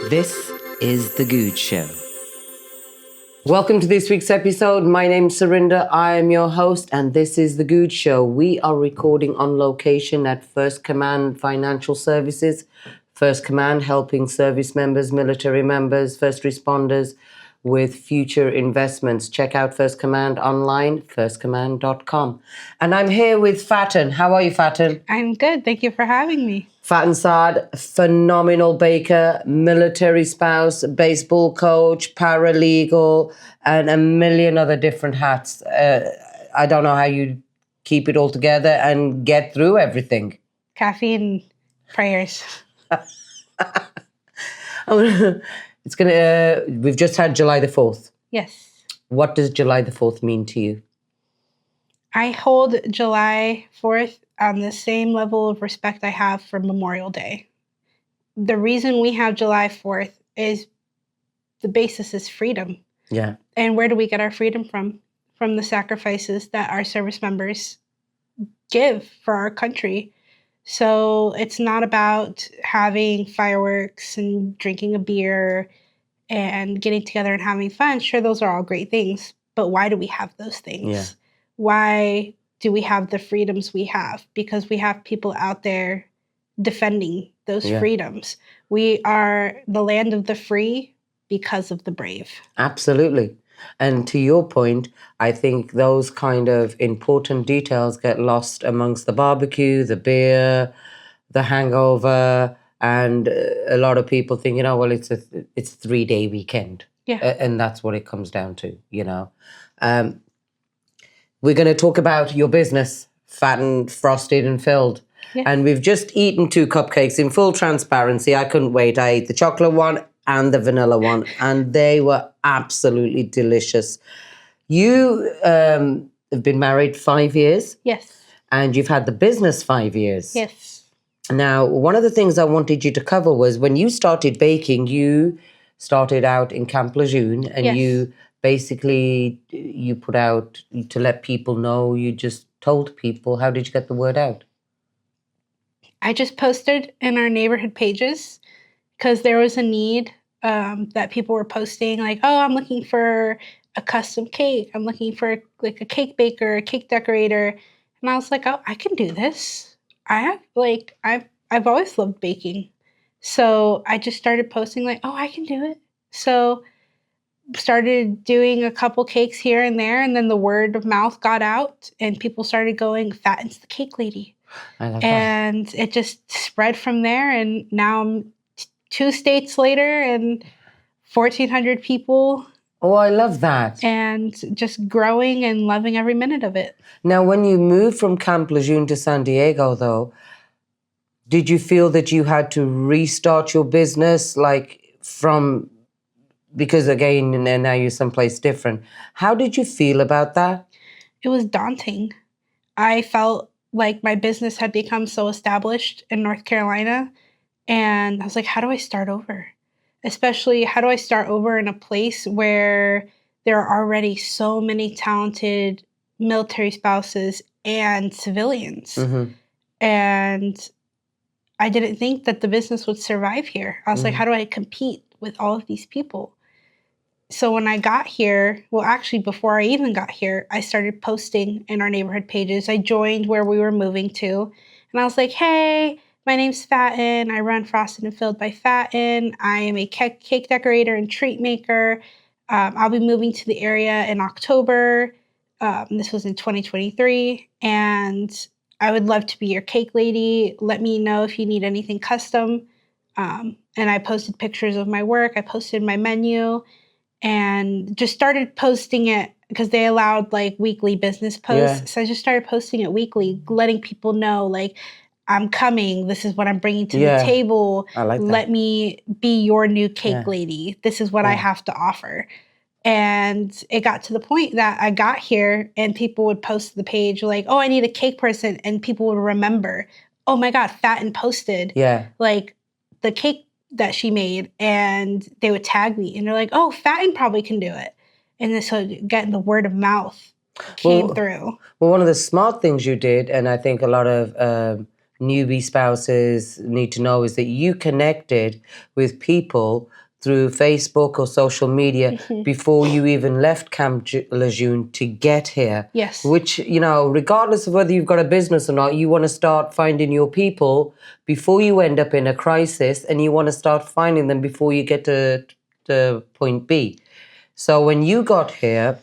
This is The Goode Show. Welcome to this week's episode. My name's Surinder. I am your host, and this is The Goode Show. We are recording on location at First Command Financial Services. First Command helping service members, military members, first responders with future investments. Check out First Command online, firstcommand.com. And I'm here with Fatten. How are you, Fatten? I'm good. Thank you for having me. Fatten Saad, phenomenal baker, military spouse, baseball coach, paralegal, and a million other different hats. I don't know how you keep it all together and get through everything. Caffeine, prayers. We've just had July the 4th. Yes. What does July the 4th mean to you? I hold July 4th on the same level of respect I have for Memorial Day. The reason we have July 4th is the basis is freedom. Yeah. And where do we get our freedom from? From the sacrifices that our service members give for our country. So it's not about having fireworks and drinking a beer and getting together and having fun. Sure, those are all great things. But why do we have those things? Yeah. Why do we have the freedoms we have? Because we have people out there defending those freedoms. We are the land of the free because of the brave. Absolutely. And to your point, I think those kind of important details get lost amongst the barbecue, the beer, the hangover, and a lot of people think, it's a 3-day weekend. Yeah. And that's what it comes down to, We're going to talk about your business, Fatten, Frosted and Filled. Yeah. And we've just eaten 2 cupcakes in full transparency. I couldn't wait. I ate the chocolate one and the vanilla one, and they were absolutely delicious. You have been married 5 years. Yes. And you've had the business 5 years. Yes. Now, one of the things I wanted you to cover was when you started baking, you started out in Camp Lejeune, and you basically, you put out to let people know, you just told people. How did you get the word out? I just posted in our neighborhood pages because there was a need that people were posting like, oh, I'm looking for a custom cake. I'm looking for like a cake baker, a cake decorator. And I was like, oh, I can do this. I've always loved baking. So I just started posting like, oh, I can do it. So started doing a couple cakes here and there, and then the word of mouth got out and people started going, Fatten's the cake lady. I love and it just spread from there, and now I'm 2 states later and 1,400 people. Oh, I love that. And just growing and loving every minute of it. Now, when you moved from Camp Lejeune to San Diego, though, did you feel that you had to restart your business, because again, now you're someplace different. How did you feel about that? It was daunting. I felt like my business had become so established in North Carolina, and I was like, how do I start over? Especially, how do I start over in a place where there are already so many talented military spouses and civilians? Mm-hmm. And I didn't think that the business would survive here. I was like, how do I compete with all of these people? So when I got here, well, actually, before I even got here, I started posting in our neighborhood pages. I joined where we were moving to, and I was like, hey, my name's Fatten. I run Frosted and Filled by Fatten. I am a cake decorator and treat maker. I'll be moving to the area in October. This was in 2023, and I would love to be your cake lady. Let me know if you need anything custom. And I posted pictures of my work. I posted my menu. And just started posting it because they allowed weekly business posts. Yeah. So I just started posting it weekly, letting people know I'm coming. This is what I'm bringing to the table. I like that. Let me be your new cake lady. This is what I have to offer. And it got to the point that I got here and people would post to the page like, oh, I need a cake person. And people would remember, oh my God, Fatten posted the cake that she made, and they would tag me and they're like, oh, Fatten probably can do it. And then so getting the word of mouth came through. Well, one of the smart things you did, and I think a lot of newbie spouses need to know is that you connected with people through Facebook or social media before you even left Camp Lejeune to get here. Yes. Which, regardless of whether you've got a business or not, you want to start finding your people before you end up in a crisis, and you want to start finding them before you get to point B. So when you got here,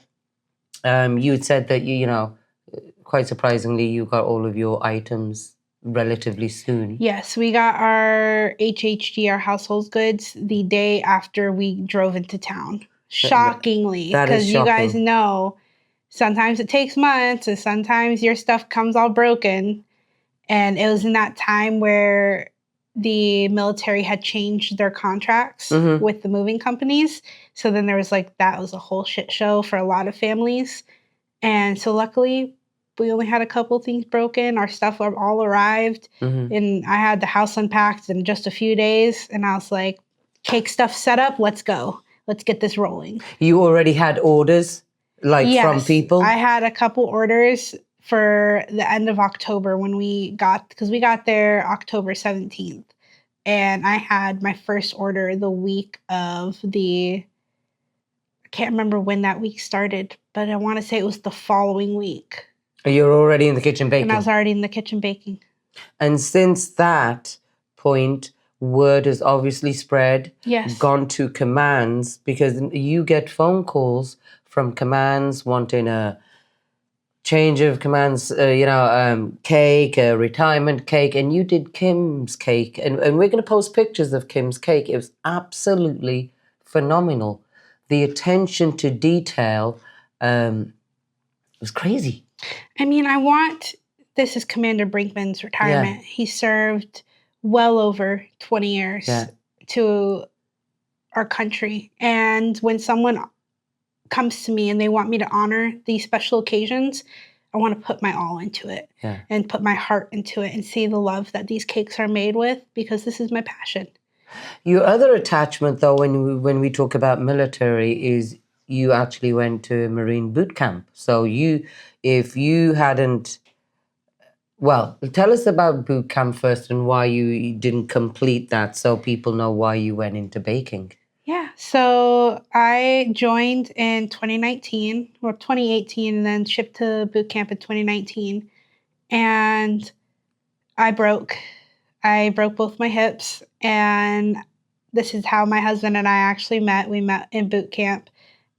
you had said that quite surprisingly, you got all of your items relatively soon. Yes, we got our HHG, our household goods, the day after we drove into town. Shockingly, That is because you guys shocking. know sometimes it takes months and sometimes your stuff comes all broken. And it was in that time where the military had changed their contracts with the moving companies. So then there was that was a whole shit show for a lot of families. And so luckily, we only had a couple things broken. Our stuff all arrived. And I had the house unpacked in just a few days. And I was like, cake stuff set up. Let's go. Let's get this rolling. You already had orders from people? I had a couple orders for the end of October because we got there October 17th. And I had my first order the week of I can't remember when that week started, but I want to say it was the following week. You're already in the kitchen baking? And I was already in the kitchen baking. And since that point, word has obviously spread, gone to commands, because you get phone calls from commands wanting a change of commands, cake, a retirement cake, and you did Kim's cake. And we're going to post pictures of Kim's cake. It was absolutely phenomenal. The attention to detail was crazy. I mean, this is Commander Brinkman's retirement. Yeah. He served well over 20 years to our country. And when someone comes to me and they want me to honor these special occasions, I want to put my all into it and put my heart into it and see the love that these cakes are made with, because this is my passion. Your other attachment, though, when we talk about military, is you actually went to a Marine boot camp. So if you hadn't, well, tell us about boot camp first and why you didn't complete that, so people know why you went into baking. Yeah, so I joined in 2019 or 2018 and then shipped to boot camp in 2019. And I broke both my hips. And this is how my husband and I actually met. We met in boot camp.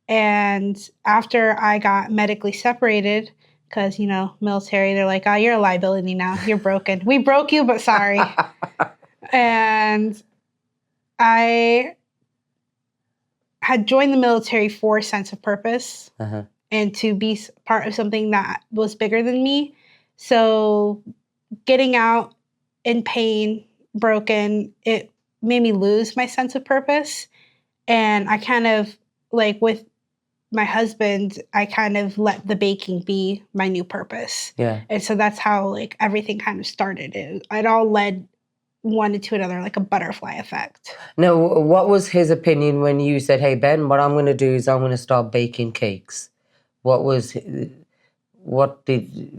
And after I got medically separated, because, military, they're like, oh, you're a liability now. You're broken. We broke you, but sorry. And I had joined the military for a sense of purpose and to be part of something that was bigger than me. So getting out in pain, broken, it made me lose my sense of purpose. And I kind of, with my husband, I kind of let the baking be my new purpose. Yeah. And so that's how, everything kind of started. It all led one into another, like a butterfly effect. Now, what was his opinion when you said, hey, Ben, what I'm going to do is I'm going to start baking cakes? What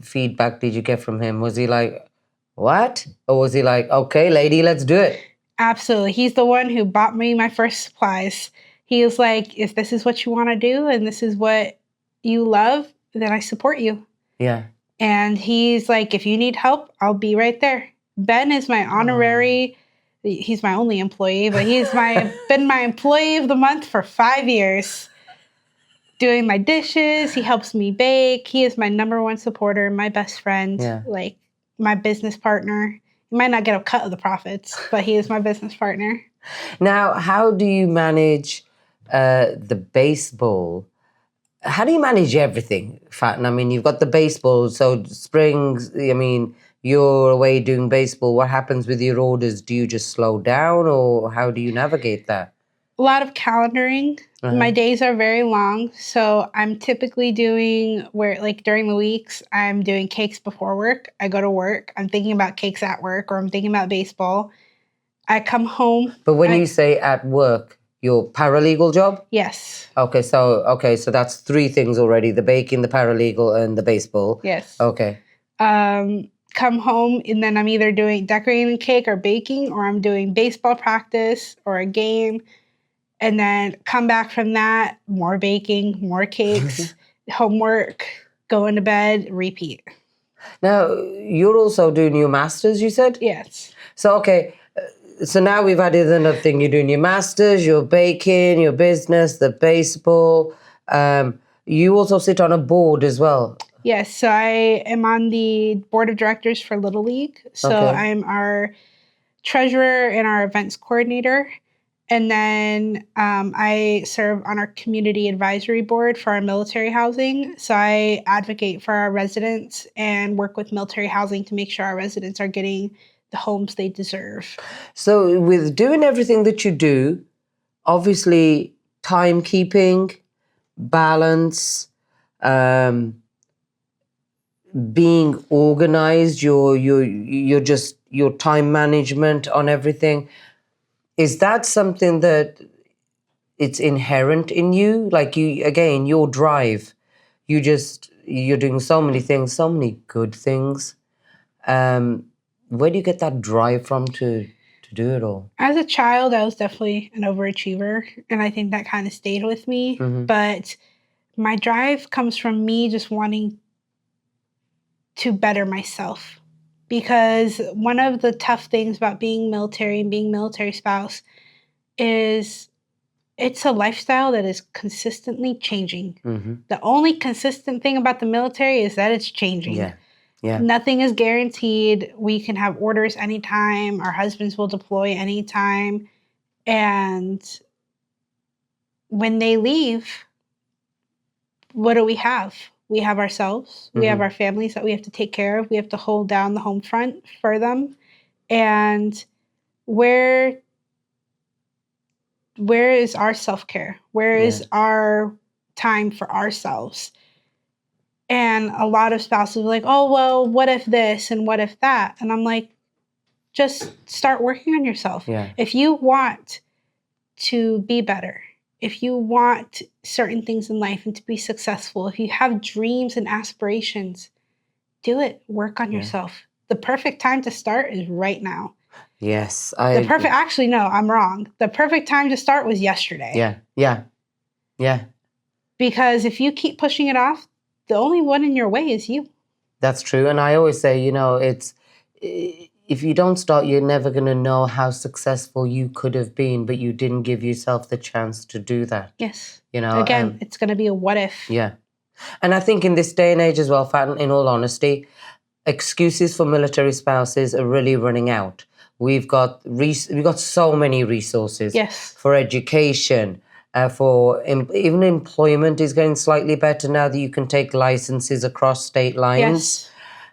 feedback did you get from him? Was he like, what? Or was he like, okay, lady, let's do it? Absolutely. He's the one who bought me my first supplies. He was like, if this is what you want to do and this is what you love, then I support you. Yeah. And he's like, if you need help, I'll be right there. Ben is my honorary, he's my only employee, but he's been my employee of the month for 5 years. Doing my dishes, he helps me bake. He is my number one supporter, my best friend, my business partner. He might not get a cut of the profits, but he is my business partner. Now, how do you manage the baseball? How do you manage everything, Fatten? I mean, you've got the baseball, so springs, you're away doing baseball. What happens with your orders? Do you just slow down, or how do you navigate that? A lot of calendaring. My days are very long, so I'm typically doing during the weeks, I'm doing cakes before work. I go to work. I'm thinking about cakes at work, or I'm thinking about baseball. I come home. But when you say at work, your paralegal job? Yes. Okay, so that's 3 things already: the baking, the paralegal, and the baseball. Yes. Okay. come home and then I'm either doing decorating cake or baking, or I'm doing baseball practice or a game. And then come back from that, more baking, more cakes, homework, going to bed, repeat. Now, you're also doing your master's, you said? Yes. So, okay. So now we've added another thing. You're doing your master's, your baking, your business, the baseball. You also sit on a board as well. Yes. So I am on the board of directors for Little League. So Okay. I'm our treasurer and our events coordinator. And then I serve on our community advisory board for our military housing. So I advocate for our residents and work with military housing to make sure our residents are getting the homes they deserve. So with doing everything that you do, obviously timekeeping, balance, being organized, your time management on everything. Is that something that it's inherent in you? Like your drive, you're doing so many things, so many good things. Where do you get that drive from to do it all? As a child, I was definitely an overachiever, and I think that kind of stayed with me. Mm-hmm. But my drive comes from me just wanting to better myself. Because one of the tough things about being military and being military spouse is it's a lifestyle that is consistently changing. Mm-hmm. The only consistent thing about the military is that it's changing. Yeah. Yeah. Nothing is guaranteed. We can have orders anytime. Our husbands will deploy anytime. And when they leave, what do we have? We have ourselves. We have our families that we have to take care of. We have to hold down the home front for them. And where is our self-care? Where is our time for ourselves? And a lot of spouses are like, oh, well, what if this and what if that? And I'm like, just start working on yourself. Yeah. If you want to be better, if you want certain things in life and to be successful, if you have dreams and aspirations, do it. Work on yourself. The perfect time to start is right now. Yes. Actually, no, I'm wrong. The perfect time to start was yesterday. Yeah. Because if you keep pushing it off, the only one in your way is you. That's true. And I always say, if you don't start, you're never going to know how successful you could have been, but you didn't give yourself the chance to do that. Yes. Again, it's going to be a what if. Yeah. And I think in this day and age as well, Fatten, in all honesty, excuses for military spouses are really running out. We've got so many resources. Yes. For education, even employment is getting slightly better now that you can take licenses across state lines. Yes.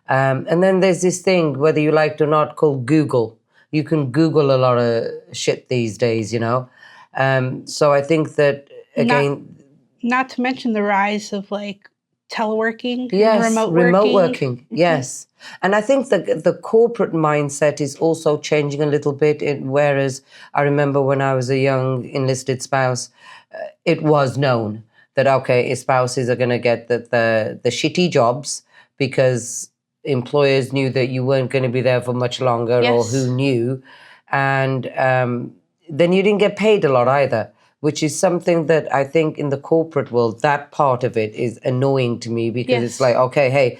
And then there's this thing, whether you like it or not, called Google. You can Google a lot of shit these days, So I think that, again... Not to mention the rise of, teleworking. Yes, and remote working. Yes. And I think the corporate mindset is also changing a little bit. Whereas I remember when I was a young enlisted spouse, it was known that, okay, spouses are going to get the shitty jobs because employers knew that you weren't going to be there for much longer, or who knew. And then you didn't get paid a lot either, which is something that I think in the corporate world, that part of it is annoying to me, because it's like, okay, hey,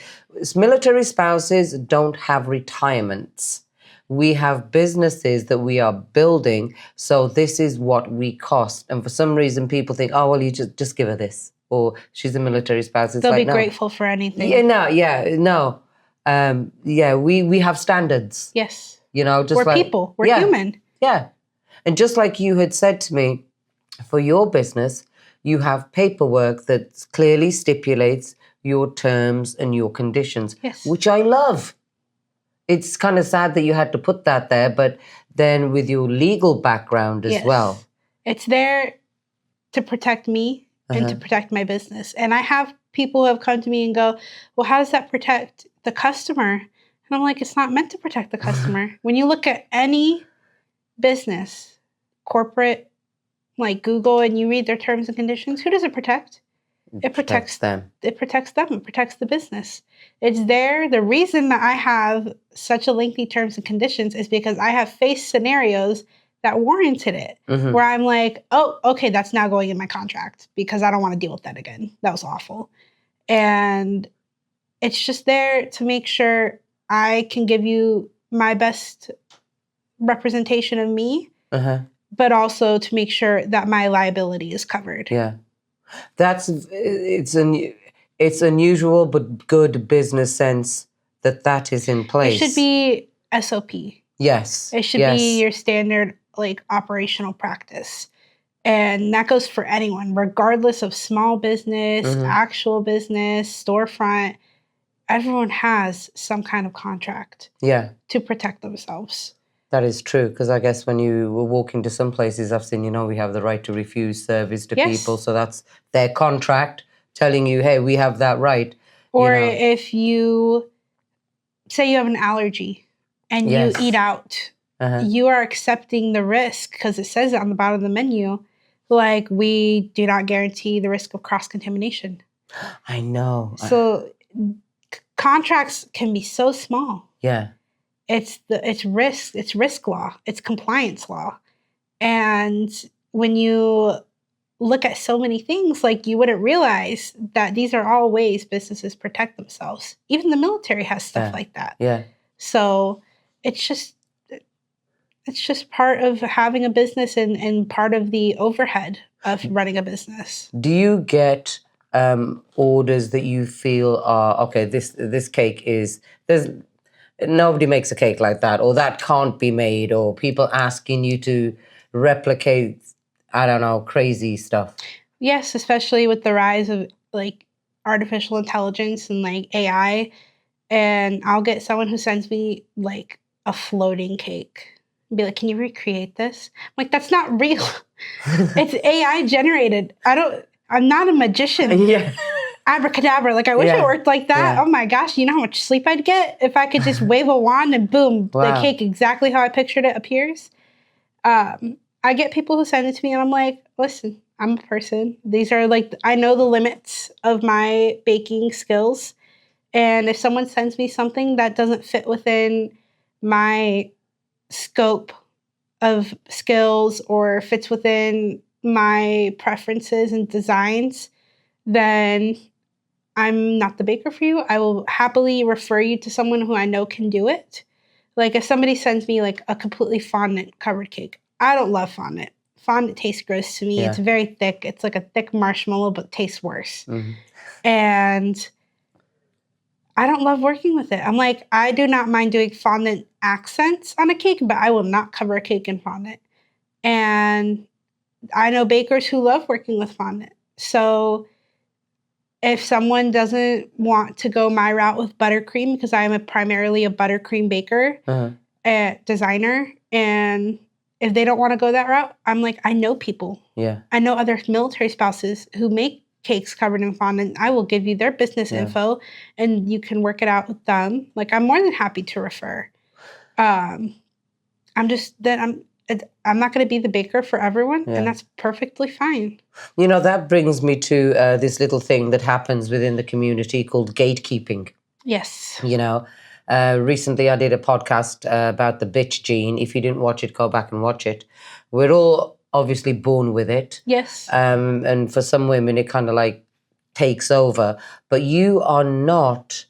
military spouses don't have retirements. We have businesses that we are building, so this is what we cost. And for some reason, people think, oh, well, you just give her this, or she's a military spouse. It's They'll like, be grateful for anything. No. We have standards. Yes. Just we're people. We're human. Yeah. And just like you had said to me, for your business, you have paperwork that clearly stipulates your terms and your conditions, which I love. It's kind of sad that you had to put that there, but then with your legal background as well. It's there to protect me and to protect my business. And I have people who have come to me and go, well, how does that protect the customer? And I'm like, it's not meant to protect the customer. When you look at any business, corporate, like Google, and you read their terms and conditions, who does it protect? It protects them. It protects them. It protects the business. It's there. The reason that I have such a lengthy terms and conditions is because I have faced scenarios that warranted it, where I'm like, oh, okay, that's now going in my contract because I don't want to deal with that again. That was awful. And it's just there to make sure I can give you my best representation of me, but also to make sure that my liability is covered. Yeah. It's unusual but good business sense that is in place. It should be SOP. Yes. It should be your standard like operational practice. And that goes for anyone, regardless of small business, actual business, storefront. Everyone has some kind of contract to protect themselves. That is true, because I guess when you were walking to some places, I've seen, we have the right to refuse service to people. So that's their contract telling you, hey, we have that right. Or if you say you have an allergy and you eat out, you are accepting the risk because it says it on the bottom of the menu. Like, we do not guarantee the risk of cross-contamination. I know. So contracts can be so small. Yeah. It's risk law. It's compliance law. And when you look at so many things, like, you wouldn't realize that these are all ways businesses protect themselves. Even the military has stuff like that. Yeah. So it's just part of having a business and part of the overhead of running a business. Do you get orders that you feel are, okay, this cake nobody makes a cake like that, or that can't be made, or people asking you to replicate, I don't know, crazy stuff? Yes, especially with the rise of like artificial intelligence and like AI. And I'll get someone who sends me like a floating cake. Be like, can you recreate this? I'm like, that's not real. It's AI generated. I'm not a magician. Yeah. Abracadabra. Like, I wish it worked like that. Oh my gosh, you know how much sleep I'd get if I could just wave a wand and boom, the cake exactly how I pictured it appears. I get people who send it to me and I'm like, listen, I'm a person. These are like, I know the limits of my baking skills. And if someone sends me something that doesn't fit within my scope of skills or fits within my preferences and designs, then I'm not the baker for you. I will happily refer you to someone who I know can do it. Like, if somebody sends me like a completely fondant covered cake, I don't love fondant. Fondant tastes gross to me. It's very thick. It's like a thick marshmallow, but tastes worse. And I don't love working with it. I'm like, I do not mind doing fondant accents on a cake, but I will not cover a cake in fondant. And I know bakers who love working with fondant. So if someone doesn't want to go my route with buttercream, because I am primarily a buttercream baker, designer, and if they don't want to go that route, I'm like, I know people. Yeah. I know other military spouses who make cakes covered in fondant. I will give you their business info and you can work it out with them. Like, I'm more than happy to refer. I'm not going to be the baker for everyone, and that's perfectly fine. That brings me to this little thing that happens within the community called gatekeeping. Yes. Recently I did a podcast about the bitch gene. If you didn't watch it, go back and watch it. We're all obviously born with it. Yes. And for some women, it kind of like takes over. But you are not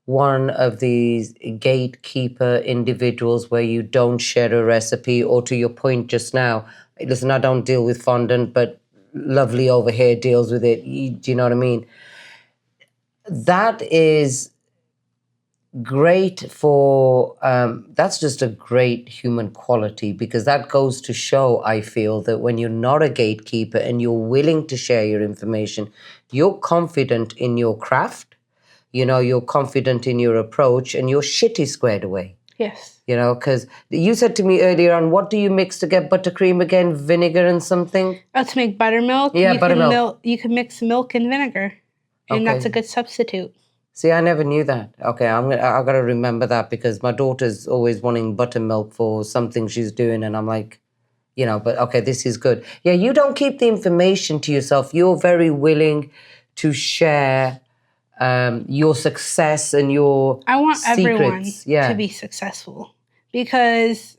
one of these gatekeeper individuals where you don't share a recipe, or to your point just now, listen, I don't deal with fondant, but lovely over here deals with it. Do you know what I mean? That is great for, that's just a great human quality, because that goes to show, I feel, that when you're not a gatekeeper and you're willing to share your information, you're confident in your craft, you're confident in your approach, and your shit is squared away. Yes. Because you said to me earlier on, what do you mix to get buttercream again? Vinegar and something? Oh, to make buttermilk? Yeah, buttermilk. You can mix milk and vinegar, and that's a good substitute. See, I never knew that. Okay, I got to remember that, because my daughter's always wanting buttermilk for something she's doing, and I'm like, but okay, this is good. Yeah, you don't keep the information to yourself. You're very willing to share your success and your I want everyone secrets. to be successful, because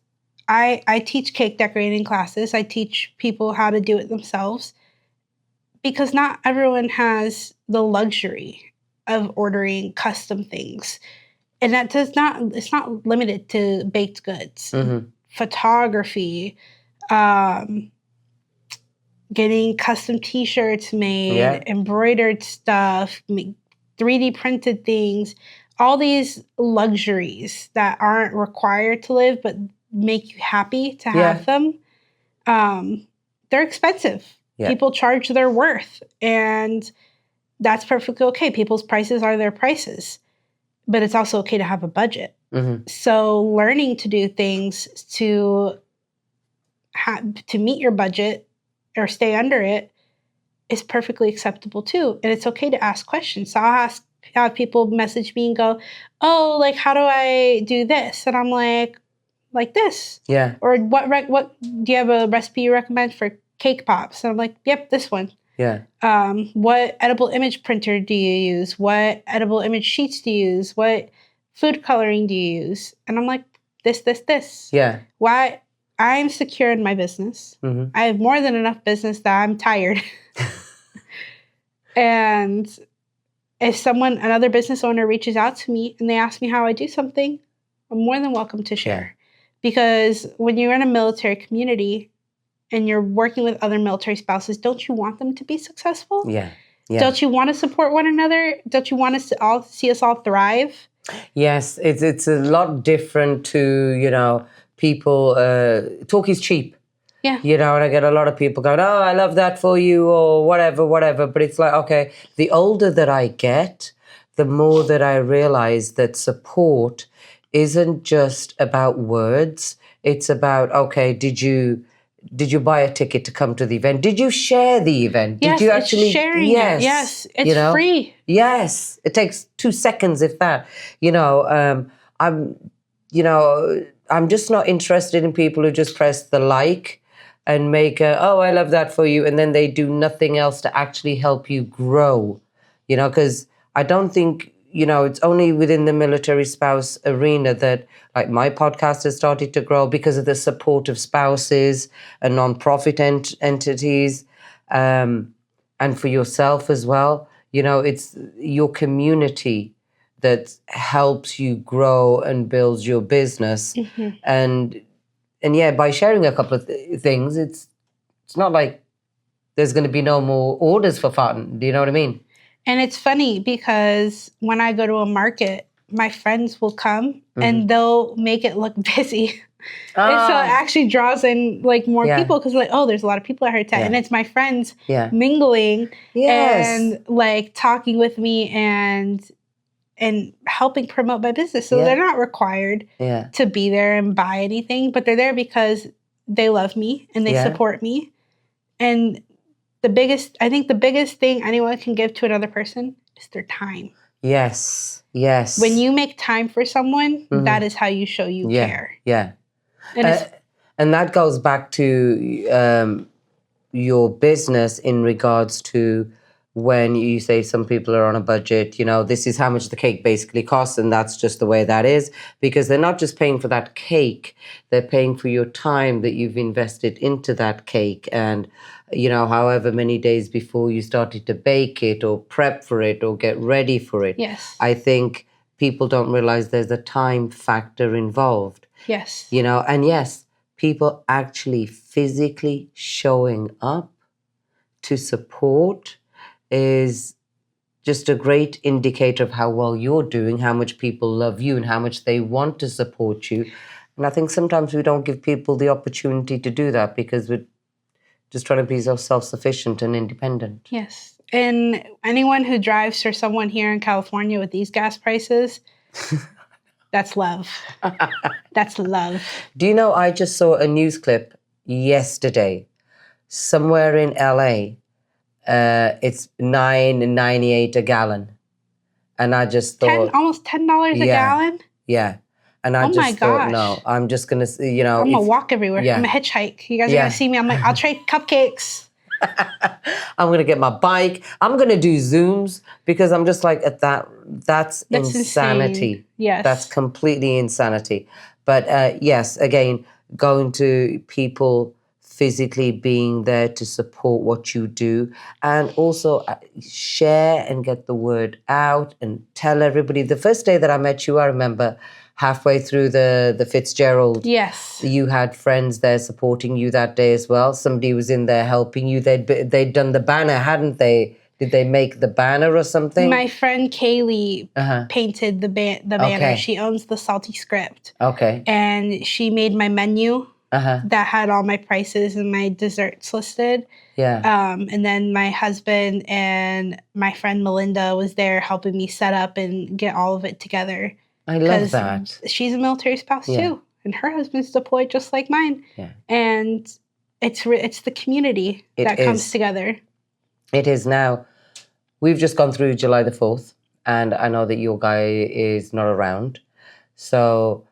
I teach cake decorating classes. I teach people how to do it themselves, because not everyone has the luxury of ordering custom things. And it's not limited to baked goods. Mm-hmm. Photography, getting custom t-shirts made, embroidered stuff, 3D printed things, all these luxuries that aren't required to live but make you happy to have them. They're expensive. Yeah. People charge their worth, and that's perfectly okay. People's prices are their prices, but it's also okay to have a budget. Mm-hmm. So learning to do things to meet your budget or stay under it is perfectly acceptable too. And it's okay to ask questions. So I'll have people message me and go, oh, like, how do I do this? And I'm like this. Yeah. Or what do you have a recipe you recommend for cake pops? And I'm like, yep, this one. Yeah. What edible image printer do you use? What edible image sheets do you use? What food coloring do you use? And I'm like, this. Yeah. Why? I'm secure in my business. Mm-hmm. I have more than enough business that I'm tired. And if another business owner reaches out to me and they ask me how I do something, I'm more than welcome to share. Because when you're in a military community and you're working with other military spouses, don't you want them to be successful? Yeah. Don't you want to support one another? Don't you want us to all see us all thrive? Yes, it's a lot different to, people, talk is cheap. Yeah. And I get a lot of people going, oh, I love that for you, or whatever. But it's like, okay, the older that I get, the more that I realize that support isn't just about words. It's about, okay, did you buy a ticket to come to the event? Did you share the event? Yes, did you actually? It's sharing it. Yes, it's free. Yes, it takes 2 seconds, if that. I'm just not interested in people who just press the like and make I love that for you, and then they do nothing else to actually help you grow. Because I don't think. It's only within the military spouse arena that, like, my podcast has started to grow because of the support of spouses and nonprofit entities, and for yourself as well. It's your community that helps you grow and builds your business. Mm-hmm. And by sharing a couple of things, it's not like there's going to be no more orders for Fatten. Do you know what I mean? And it's funny because when I go to a market, my friends will come and they'll make it look busy. And so it actually draws in more people because there's a lot of people at her tent. And it's my friends mingling and talking with me and helping promote my business. So they're not required to be there and buy anything, but they're there because they love me and they support me. And the biggest thing anyone can give to another person is their time. Yes. When you make time for someone, that is how you show you care. Yeah. And that goes back to your business in regards to when you say some people are on a budget, this is how much the cake basically costs, and that's just the way that is, because they're not just paying for that cake, they're paying for your time that you've invested into that cake, and however many days before you started to bake it or prep for it or get ready for it. Yes. I think people don't realize there's a time factor involved. Yes. And yes, people actually physically showing up to support is just a great indicator of how well you're doing, how much people love you, and how much they want to support you. And I think sometimes we don't give people the opportunity to do that because we're just trying to be so self-sufficient and independent. Yes. And anyone who drives for someone here in California with these gas prices, that's love. That's love. Do you know, I just saw a news clip yesterday, somewhere in LA. It's $9.98 a gallon, and I just thought almost $10 a gallon. Yeah, and I just thought, no, I'm just gonna, I'm gonna walk everywhere. Yeah. I'm gonna hitchhike. You guys are gonna see me. I'm like, I'll trade cupcakes. I'm going to get my bike. I'm going to do Zooms because I'm just like, that's insanity. Insane. Yes. That's completely insanity. But yes, again, going to people physically being there to support what you do, and also share and get the word out and tell everybody. The first day that I met you, I remember halfway through the Fitzgerald. Yes. You had friends there supporting you that day as well. Somebody was in there helping you. They'd done the banner, hadn't they? Did they make the banner or something? My friend Kaylee painted the banner. Okay. She owns the Salty Script. Okay. And she made my menu that had all my prices and my desserts listed. Yeah. And then my husband and my friend Melinda was there helping me set up and get all of it together. I love that. She's a military spouse too. And her husband's deployed just like mine. Yeah. And it's the community that comes together. It is now. We've just gone through July the 4th, and I know that your guy is not around. So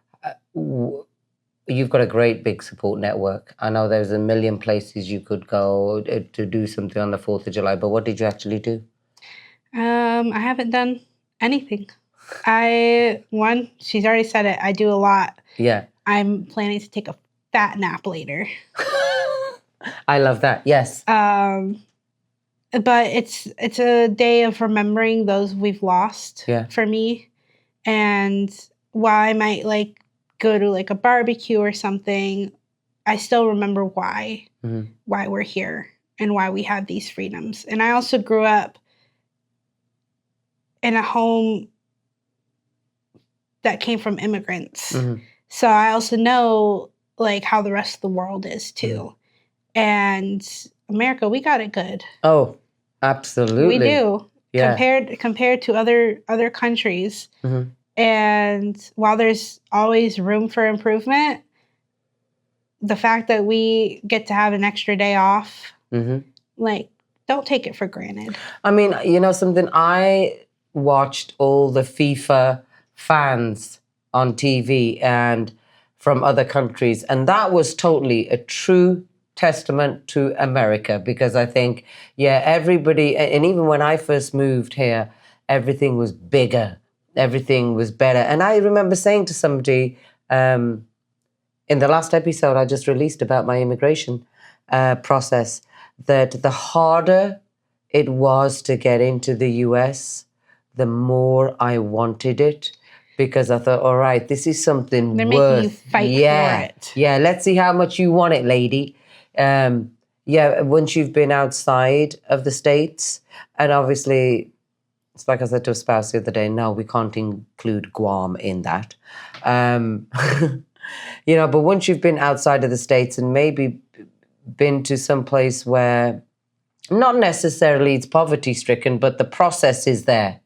you've got a great big support network. I know there's a million places you could go to do something on the 4th of July, but what did you actually do? I haven't done anything. She's already said it, I do a lot. Yeah. I'm planning to take a fat nap later. I love that, yes. But it's a day of remembering those we've lost for me. And while I might like go to like a barbecue or something, I still remember why we're here and why we have these freedoms. And I also grew up in a home that came from immigrants. So I also know like how the rest of the world is too. And America, we got it good. Oh, absolutely. We do. Yeah. Compared to other countries. And while there's always room for improvement, the fact that we get to have an extra day off, like, don't take it for granted. I mean, you know something? I watched all the FIFA fans on TV and from other countries, and that was totally a true testament to America, because I think, everybody, and even when I first moved here, everything was bigger, everything was better. And I remember saying to somebody in the last episode I just released about my immigration process, that the harder it was to get into the US, the more I wanted it, because I thought, all right, this is something They're worth. making you fight for it. Yeah, let's see how much you want it, lady. Once you've been outside of the States, and obviously, it's like I said to a spouse the other day, no, we can't include Guam in that. But once you've been outside of the States and maybe been to some place where not necessarily it's poverty-stricken, but the processes there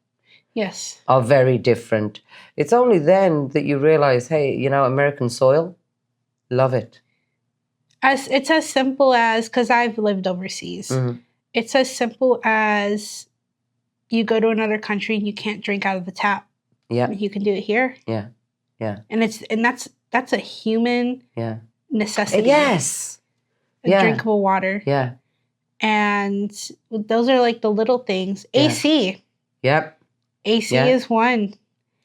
are very different. It's only then that you realize, hey, American soil, love it. It's as simple as, because I've lived overseas, it's as simple as you go to another country and you can't drink out of the tap. Yeah. You can do it here. Yeah. Yeah. And that's a human necessity. Yes. Drinkable water. Yeah. And those are like the little things. Yeah. AC. Yep. AC is one.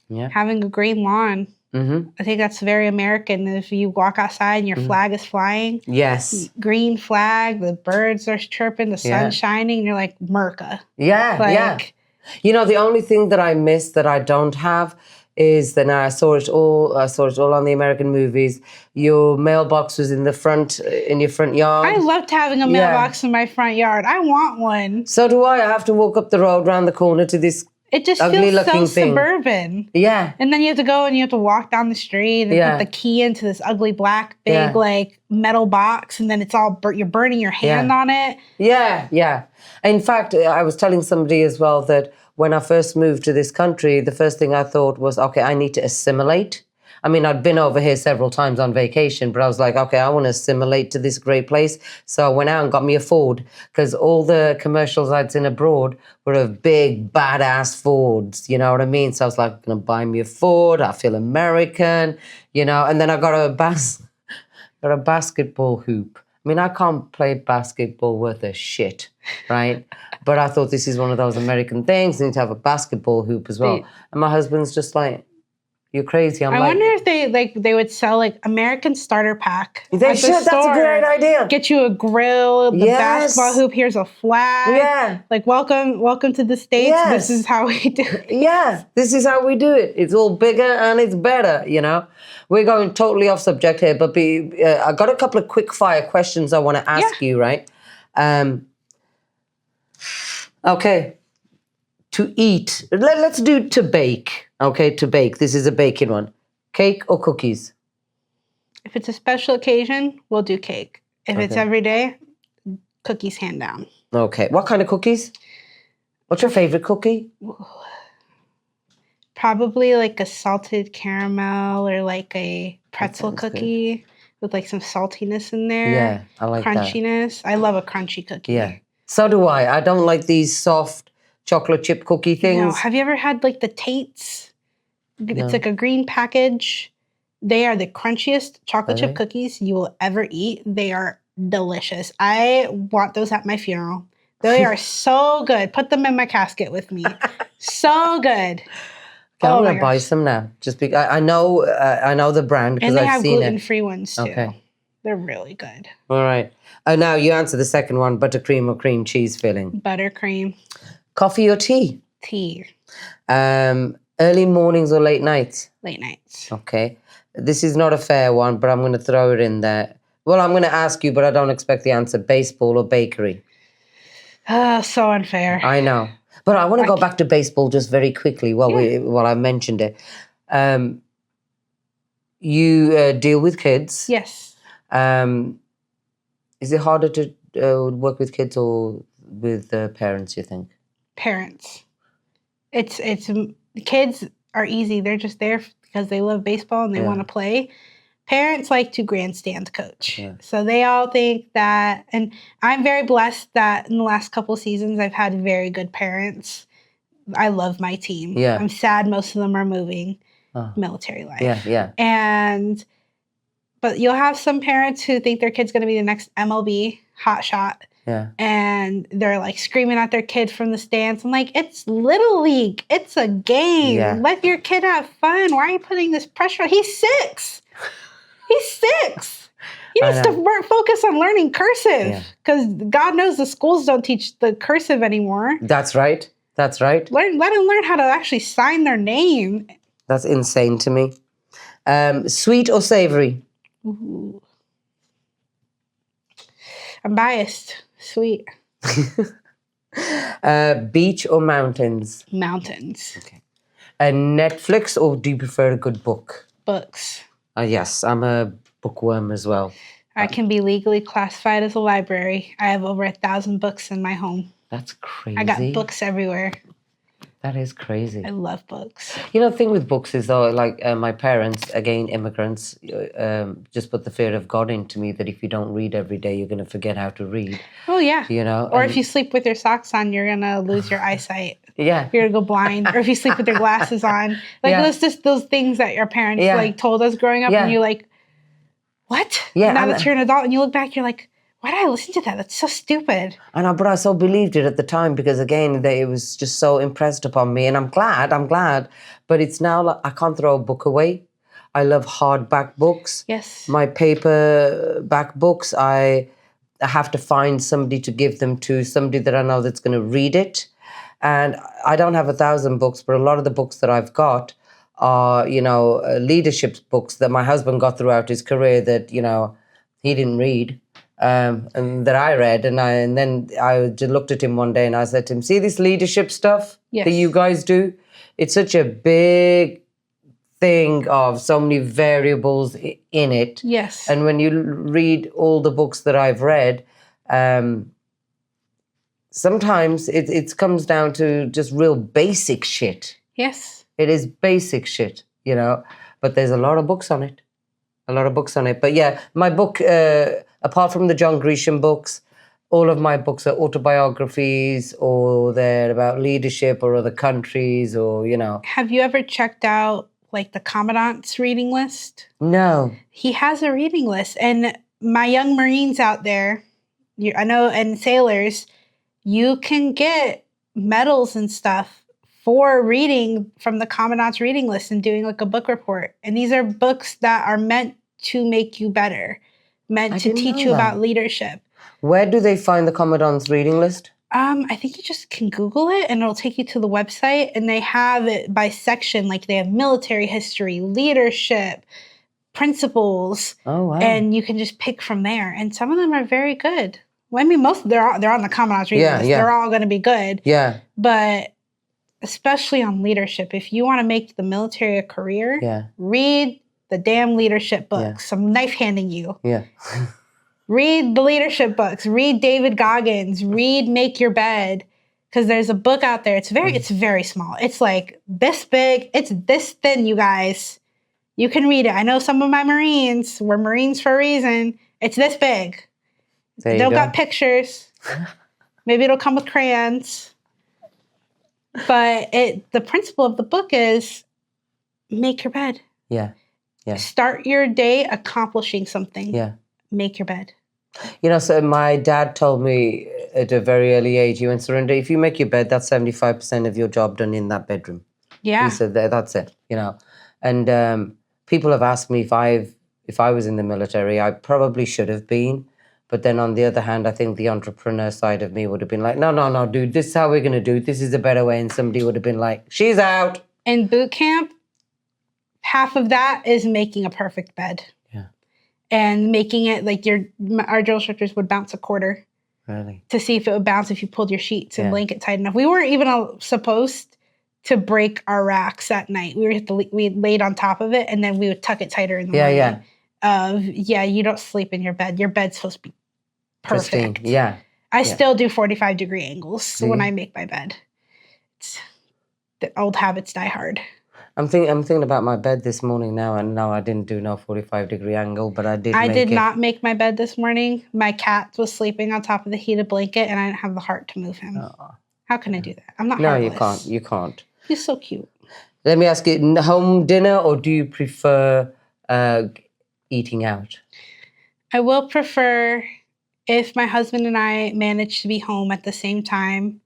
Yeah. Having a green lawn. I think that's very American. If you walk outside and your flag is flying. Yes. Green flag, the birds are chirping, the sun's shining, and you're like, Merca. Yeah, the only thing that I miss that I don't have is that now I saw it all on the American movies. Your mailbox was in your front yard. I loved having a mailbox in my front yard. I want one. So do I. I have to walk up the road round the corner to this It just ugly feels so looking thing. suburban. Yeah. And then you have to go and you have to walk down the street and put the key into this ugly black big like metal box, and then it's all you're burning your hand on it. Yeah. In fact, I was telling somebody as well that when I first moved to this country, the first thing I thought was, okay, I need to assimilate. I mean, I'd been over here several times on vacation, but I was like, okay, I want to assimilate to this great place. So I went out and got me a Ford, because all the commercials I'd seen abroad were of big, badass Fords, you know what I mean? So I was like, I'm going to buy me a Ford. I feel American, and then I got a basketball hoop. I mean, I can't play basketball worth a shit, right? But I thought this is one of those American things. You need to have a basketball hoop as well. And my husband's just like, you're crazy. I wonder if they would sell like American starter pack. They should. That's a great idea. Get you a grill, the basketball hoop. Here's a flag. Yeah. Like welcome to the States. Yes. This is how we do it. Yeah, this is how we do it. It's all bigger and it's better. We're going totally off subject here, but I got a couple of quick fire questions I want to ask you. Right? Okay. To eat. Let's do to bake. Okay, to bake. This is a baking one. Cake or cookies? If it's a special occasion, we'll do cake. If it's every day, cookies hand down. Okay. What kind of cookies? What's your favorite cookie? Probably like a salted caramel or like a pretzel cookie with like some saltiness in there. Yeah, I like crunchiness. I love a crunchy cookie. Yeah. So do I. I don't like these soft chocolate chip cookie things. No. Have you ever had like the Tates? It's like a green package. They are the crunchiest chocolate chip cookies you will ever eat. They are delicious. I want those at my funeral. They are so good. Put them in my casket with me. So good. I'm gonna buy some now. Just because I know the brand because I've seen it. And they have gluten-free ones too. Okay. They're really good. All right. Now you answer the second one: buttercream or cream cheese filling? Buttercream. Coffee or tea? Tea. Early mornings or late nights? Late nights. Okay. This is not a fair one, but I'm going to throw it in there. Well, I'm going to ask you, but I don't expect the answer. Baseball or bakery? So unfair. I know. But I want to go back to baseball just very quickly while I mentioned it. You deal with kids. Yes. Is it harder to work with kids or with parents, you think? Parents. It's kids are easy. They're just there because they love baseball and they want to play. Parents like to grandstand coach. Yeah. So they all think that, and I'm very blessed that in the last couple of seasons I've had very good parents. I love my team. Yeah. I'm sad most of them are moving. Military life. Yeah. But you'll have some parents who think their kid's going to be the next MLB hotshot. Yeah. And they're like screaming at their kid from the stands. I'm like, it's Little League. It's a game. Yeah. Let your kid have fun. Why are you putting this pressure on? He's 6. He's 6. He needs to focus on learning cursive because God knows the schools don't teach the cursive anymore. That's right. Let him learn how to actually sign their name. That's insane to me. Sweet or savory? Ooh. I'm biased. Sweet. Beach or mountains? Mountains. Okay. Netflix or do you prefer a good book? Books. Yes, I'm a bookworm as well. I can be legally classified as a library. I have over 1,000 books in my home. That's crazy. I got books everywhere. That is crazy. I love books. The thing with books is though, like my parents, again, immigrants, just put the fear of God into me that if you don't read every day, you're going to forget how to read. Oh, yeah. Or and if you sleep with your socks on, you're going to lose your eyesight. Yeah. You're going to go blind. Or if you sleep with your glasses on. Like, it's just those things that your parents, like, told us growing up. And you're like, what? Yeah. Now that you're an adult and you look back, you're like, why did I listen to that? That's so stupid. But I so believed it at the time because, again, it was just so impressed upon me. And I'm glad. But it's now like I can't throw a book away. I love hardback books. Yes. My paperback books, I have to find somebody to give them to, somebody that I know that's going to read it. And I don't have 1,000 books, but a lot of the books that I've got are, leadership books that my husband got throughout his career that, he didn't read. And that I read, and then I just looked at him one day and I said to him, see this leadership stuff that you guys do? It's such a big thing of so many variables in it. Yes. And when you read all the books that I've read, sometimes it comes down to just real basic shit. Yes. It is basic shit, but there's a lot of books on it. But yeah, my book, apart from the John Grisham books, all of my books are autobiographies or they're about leadership or other countries or, Have you ever checked out, like, the Commandant's reading list? No. He has a reading list. And my young Marines out there, I know, and sailors, you can get medals and stuff for reading from the Commandant's reading list and doing like a book report. And these are books that are meant to make you better, meant to teach you about leadership. Where do they find the Commandant's reading list? I think you just can Google it and it'll take you to the website, and they have it by section. Like they have military history, leadership, principles. Oh, wow. And you can just pick from there. And some of them are very good. Well, I mean, most they're on the Commandant's reading list. They're all going to be good. Yeah. But especially on leadership, if you want to make the military a career, read the damn leadership books. I'm knife handing you. Yeah. Read the leadership books. Read David Goggins. Read Make Your Bed. Because there's a book out there. It's very small. It's like this big. It's this thin, you guys. You can read it. I know some of my Marines were Marines for a reason. It's this big. They don't got pictures. Maybe it'll come with crayons. But the principle of the book is make your bed. Yeah. Yeah. Start your day accomplishing something. Yeah. Make your bed. So my dad told me at a very early age, he went, Surinder, if you make your bed, that's 75% of your job done in that bedroom. Yeah. He said, that's it, And people have asked me if I was in the military, I probably should have been. But then on the other hand, I think the entrepreneur side of me would have been like, no, dude, this is how we're going to do it. This is a better way. And somebody would have been like, she's out. In boot camp, half of that is making a perfect bed. Yeah. And making it like our drill instructors would bounce a quarter. Really? To see if it would bounce if you pulled your sheets and blanket tight enough. We weren't even supposed to break our racks at night. We laid on top of it and then we would tuck it tighter in the morning. You don't sleep in your bed. Your bed's supposed to be perfect. Pristine. Yeah. I still do 45-degree angles when I make my bed. The old habits die hard. I'm thinking about my bed this morning now, and no, I didn't do no 45-degree angle, but I did. I did not make my bed this morning. My cat was sleeping on top of the heated blanket, and I didn't have the heart to move him. Oh. How can I do that? I'm not heartless. You can't. He's so cute. Let me ask you, home dinner, or do you prefer eating out? I will prefer if my husband and I manage to be home at the same time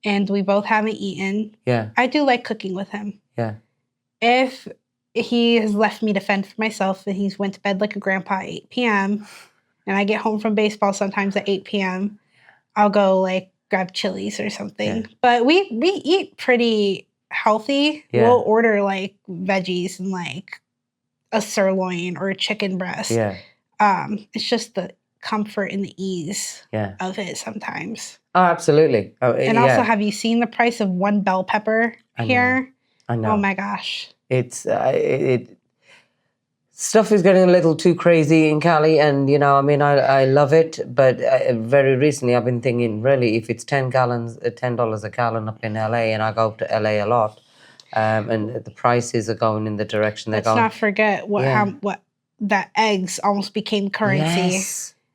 and we both haven't eaten. Yeah. I do like cooking with him. Yeah. If he has left me to fend for myself and he's went to bed like a grandpa at 8 p.m. and I get home from baseball sometimes at 8 p.m., I'll go like grab Chili's or something. Yeah. But we eat pretty healthy. Yeah. We'll order like veggies and like a sirloin or a chicken breast. Yeah. It's just the comfort and the ease of it sometimes. Oh, absolutely. And also, have you seen the price of one bell pepper here? I know. Oh my gosh. It's stuff is getting a little too crazy in Cali, and I love it, but very recently I've been thinking, really, if it's $10 a gallon up in LA, and I go up to LA a lot, and the prices are going in the direction they're going. Let's not forget what that eggs almost became currency,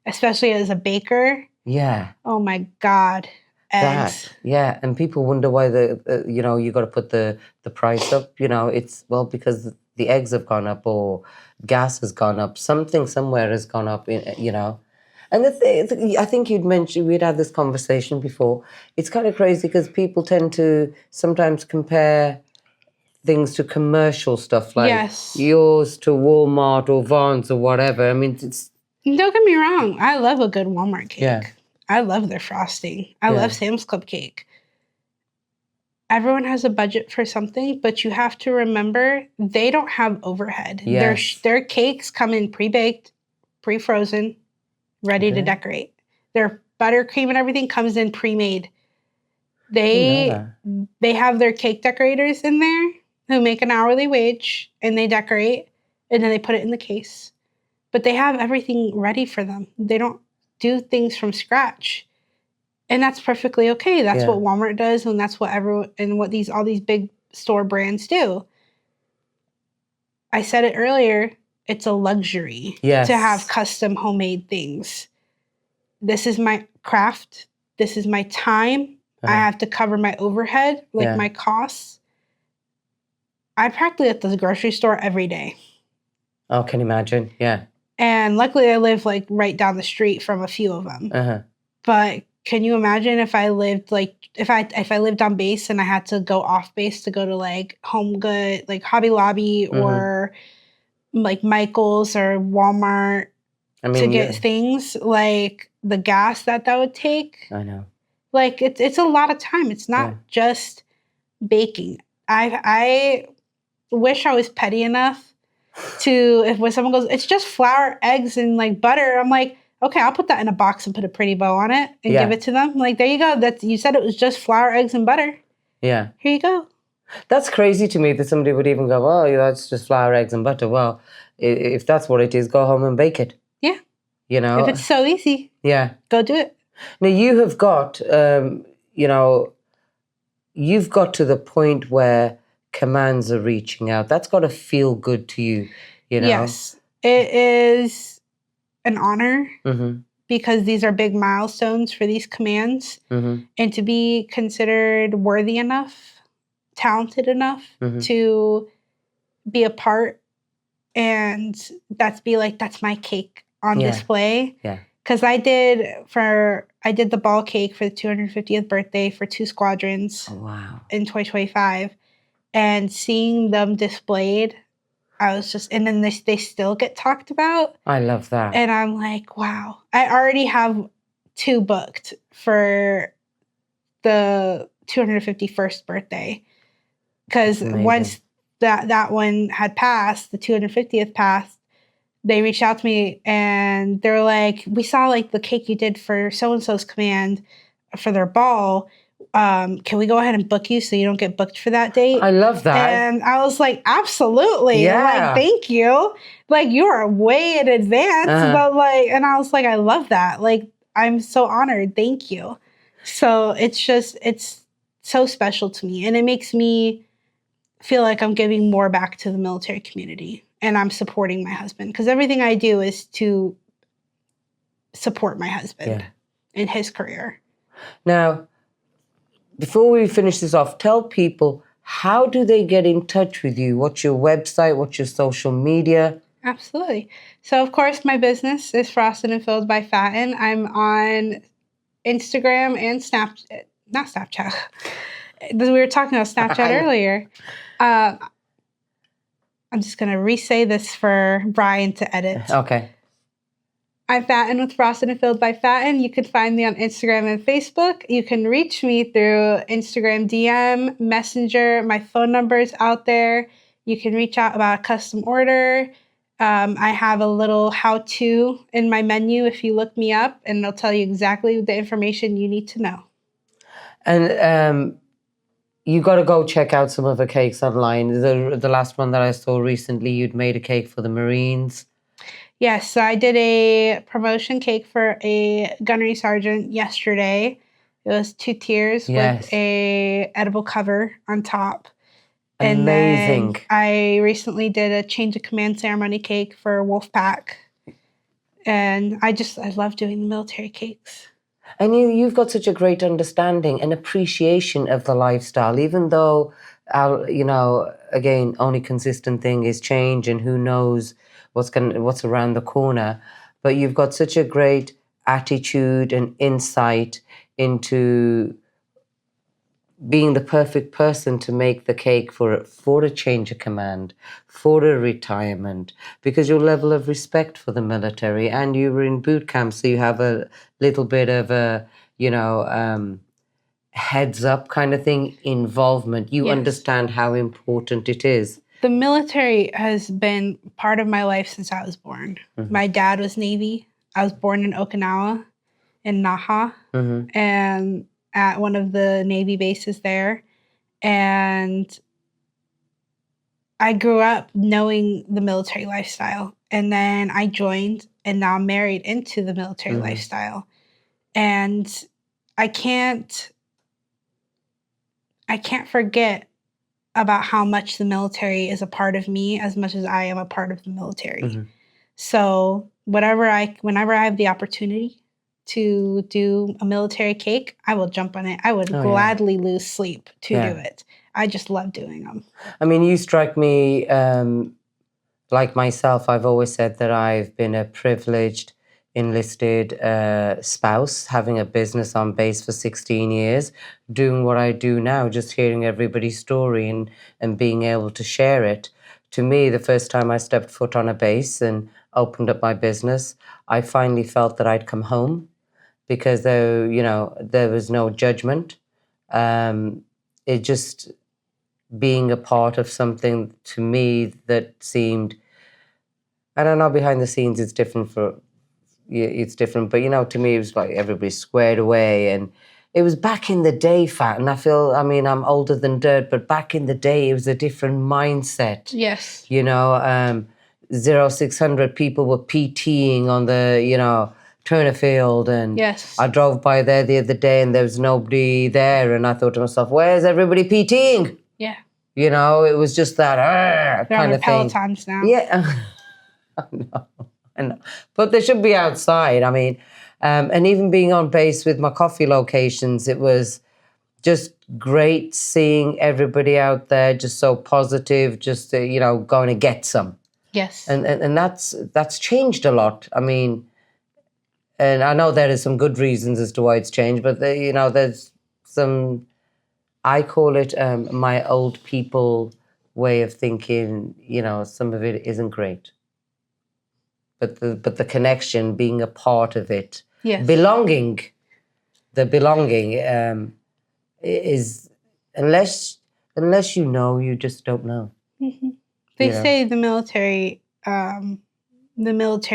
especially as a baker. Yeah. Oh my God. Eggs. And people wonder why you got to put the price up. It's because the eggs have gone up, or gas has gone up. Something somewhere has gone up. And I think you'd mentioned, we'd had this conversation before. It's kind of crazy because people tend to sometimes compare things to commercial stuff, like yours to Walmart or Vons or whatever. I mean, don't get me wrong. I love a good Walmart cake. Yeah. I love their frosting. I love Sam's Club cake. Everyone has a budget for something, but you have to remember they don't have overhead. Yes. Their cakes come in pre-baked, pre-frozen, ready to decorate. Their buttercream and everything comes in pre-made. They have their cake decorators in there who make an hourly wage, and they decorate, and then they put it in the case. But they have everything ready for them. They don't do things from scratch, and that's perfectly okay. That's what Walmart does, and that's what all these big store brands do. I said it earlier, it's a luxury to have custom homemade things. This is my craft. This is my time. I have to cover my overhead, my costs. I practically at the grocery store every day. Oh, can you imagine? Yeah. And luckily I live like right down the street from a few of them. But can you imagine if I lived like if I lived on base and I had to go off base to go to like Home Good, like Hobby Lobby or like Michael's or Walmart to get things, like the gas that would take. I know. Like it's a lot of time. It's not just baking. I wish I was petty enough to, if when someone goes, it's just flour, eggs, and like butter, I'm like, okay, I'll put that in a box and put a pretty bow on it and give it to them. Like, there you go. That's, you said it was just flour, eggs, and butter. Yeah. Here you go. That's crazy to me that somebody would even go, oh, that's just flour, eggs, and butter. Well, if that's what it is, go home and bake it. Yeah. You know? If it's so easy. Yeah. Go do it. Now, you have got, you know, you've got to the point where commands are reaching out. That's got to feel good to you, you know? Yes. It is an honor because these are big milestones for these commands. And to be considered worthy enough, talented enough to be a part and that's my cake on display. Yeah. Because I did the ball cake for the 250th birthday for 2 squadrons in 2025. And seeing them displayed, I was just, and then they still get talked about. I love that. And I'm like, wow. I already have 2 booked for the 251st birthday. Because once that one had passed, the 250th passed, they reached out to me and they're like, we saw like the cake you did for so-and-so's command for their ball. Can we go ahead and book you so you don't get booked for that date? I love that. And I was like, absolutely. Yeah. Like, thank you. Like, you are way in advance. But like, and I was like, I love that. Like, I'm so honored. Thank you. So it's so special to me. And it makes me feel like I'm giving more back to the military community. And I'm supporting my husband. Because everything I do is to support my husband in his career. Now, before we finish this off, tell people, how do they get in touch with you? What's your website? What's your social media? Absolutely. So, of course, my business is Frosted and Filled by Fatten. I'm on Instagram and not Snapchat. We were talking about Snapchat earlier. I'm just going to re-say this for Brian to edit. Okay. I'm Fatten with Frosted and Filled by Fatten. You can find me on Instagram and Facebook. You can reach me through Instagram DM, Messenger. My phone number is out there. You can reach out about a custom order. I have a little how-to in my menu if you look me up, and it'll tell you exactly the information you need to know. And you got to go check out some of the cakes online. The last one that I saw recently, you'd made a cake for the Marines. Yes, so I did a promotion cake for a gunnery sergeant yesterday. It was 2 tiers with a edible cover on top. And amazing. Then I recently did a change of command ceremony cake for Wolfpack. And I love doing the military cakes. And you've got such a great understanding and appreciation of the lifestyle, even though, you know, again, only consistent thing is change and who knows what's around the corner. But you've got such a great attitude and insight into being the perfect person to make the cake for a change of command, for a retirement, because your level of respect for the military, and you were in boot camp, so you have a little bit of a, you know, heads up kind of thing, involvement. You understand how important it is. The military has been part of my life since I was born. My dad was Navy. I was born in Okinawa, in Naha, and at one of the Navy bases there. And I grew up knowing the military lifestyle. And then I joined, and now I'm married into the military lifestyle. And I can't forget about how much the military is a part of me as much as I am a part of the military. So whenever I have the opportunity to do a military cake, I will jump on it. I would gladly lose sleep to do it. I just love doing them. I mean, you strike me like myself, I've always said that I've been a privileged enlisted spouse, having a business on base for 16 years, doing what I do now, just hearing everybody's story and being able to share it. To me, the first time I stepped foot on a base and opened up my business, I finally felt that I'd come home, because there was no judgment. It just being a part of something to me that seemed, I don't know, behind the scenes it's different, but to me it was like everybody's squared away, and it was back in the day, Fatten. I'm older than dirt, but back in the day it was a different mindset. Yes. 0600 people were PTing on the, Turner Field, and yes. I drove by there the other day and there was nobody there, and I thought to myself, where's everybody PTing? Yeah. It was just that They're kind on of thing. Pelotons now. Yeah. I know. But they should be outside. And even being on base with my coffee locations, it was just great seeing everybody out there just so positive, just going to get some. Yes. And that's changed a lot. And I know there is some good reasons as to why it's changed, but there's some, I call it my old people way of thinking. Some of it isn't great, but the connection, being a part of it, yes. belonging is, unless you just don't know. Mm-hmm. They say the military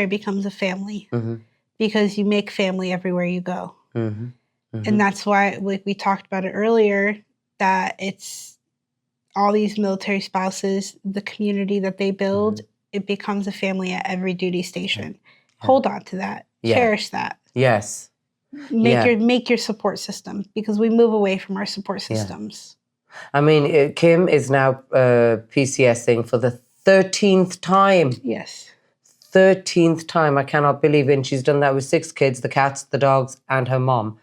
becomes a family. Mm-hmm. Because you make family everywhere you go. Mm-hmm. Mm-hmm. And that's why, like we talked about it earlier, that it's all these military spouses, the community that they build, it becomes a family at every duty station. Yeah. Hold on to that. Yeah. Cherish that. Yes. Make your support system, because we move away from our support systems. Yeah. Kim is now PCSing for the 13th time. Yes. 13th time. I cannot believe it. And she's done that with 6 kids, the cats, the dogs, and her mom.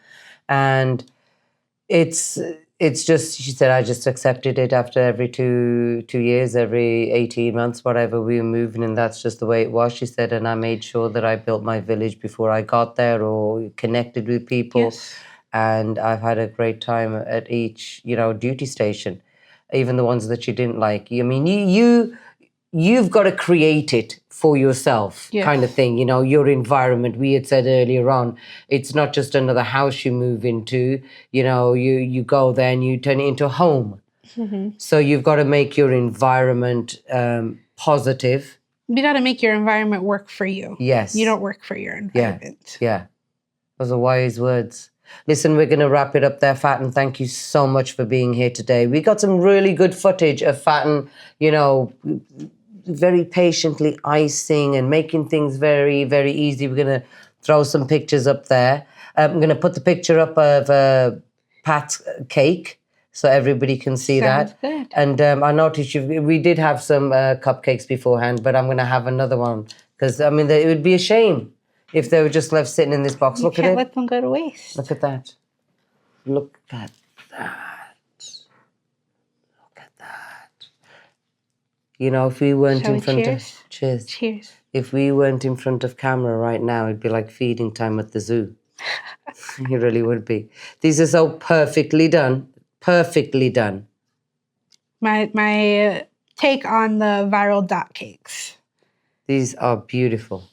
And it's just, she said, I just accepted it after every two years, every 18 months, whatever, we were moving, and that's just the way it was, she said. And I made sure that I built my village before I got there, or connected with people. Yes. And I've had a great time at each, duty station, even the ones that you didn't like. You've got to create it for yourself, yes. kind of thing, your environment. We had said earlier on, it's not just another house you move into, you go there and you turn it into a home. Mm-hmm. So you've got to make your environment positive. You got to make your environment work for you. Yes. You don't work for your environment. Yeah. Those are wise words. Listen, we're going to wrap it up there, Fatten. Thank you so much for being here today. We got some really good footage of Fatten, very patiently icing and making things very, very easy. We're going to throw some pictures up there. I'm going to put the picture up of Pat's cake so everybody can see Sounds that. Good. And I noticed we did have some cupcakes beforehand, but I'm going to have another one, because, it would be a shame if they were just left sitting in this box. Look at it. You can't let them go to waste. Look at that. Look at that. If we weren't in front of... Cheers. Cheers. If we weren't in front of camera right now, it'd be like feeding time at the zoo. It really would be. These are so perfectly done. Perfectly done. My take on the viral dot cakes. These are beautiful.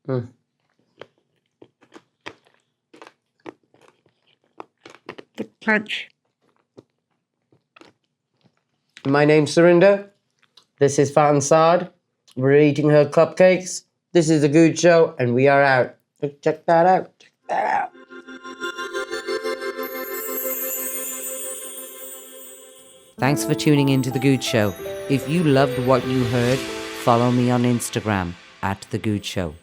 Mm. The crunch. My name's Surinder. This is Fatten Saad. We're eating her cupcakes. This is The Goode Show, and we are out. Check that out. Check that out. Thanks for tuning in to The Goode Show. If you loved what you heard, follow me on Instagram @The Goode Show.